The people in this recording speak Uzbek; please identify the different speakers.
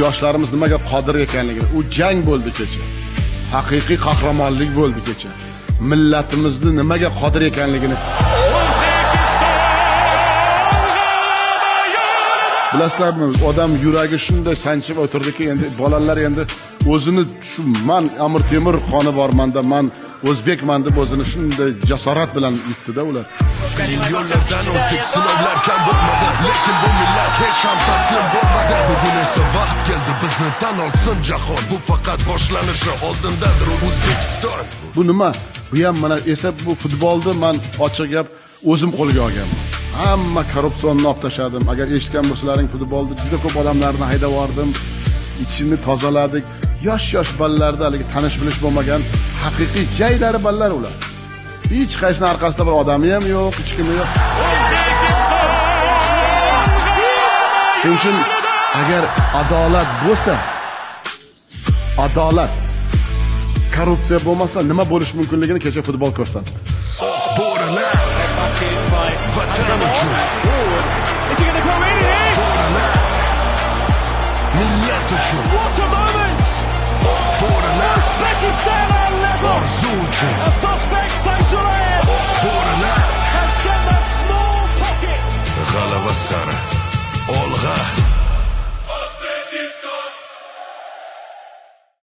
Speaker 1: yoshlarimiz nimaga qodir ekanligini, u jang bo'ldi kecha. Haqiqiy qahramonlik bo'ldi kecha. Millatimizni nimaga qodir ekanligini bilasizlarmi, odam yuragi shunday sanchib o'tirdiki, endi bolalar endi o'zini shu men Amir Temur qoni bormanda, men o'zbekman deb o'zini shunday jasorat bilan yutdi-da ular.
Speaker 2: Yo'llardan o'tdik, sinovlar kam bo'lmadi, lekin bu millat hech ham taslim bo'lmadi. Bugun esa vaqt keldi, bizni tan olsin jahon. Bu faqat boshlanishi oldindadir O'zbekiston.
Speaker 1: Bu nima? Bu ham mana esa bu futbolni men ochiq gap o'zim qo'lga olganman. Hamma korrupsiyonni olib Agar eshitgan bo'lsalaring, futbolda juda ko'p odamlarni haydab yubordim, ichini tozaladik. Yosh bolalarda haligi tanish bilish bo'lmagan haqiqiy jaylari bolalar ular. Hech qaysini orqasida bir odami ham yo'q, hech kimi yo'q. Shuning uchun agar adolat bo'lsa, adolat, korrupsiya bo'lmasa nima bo'lish mumkinligini kecha futbol ko'rsatdi.
Speaker 3: What a moment! Uzbekistan on level! A prospect Faisal has set that small pocket!
Speaker 2: G'alaba sari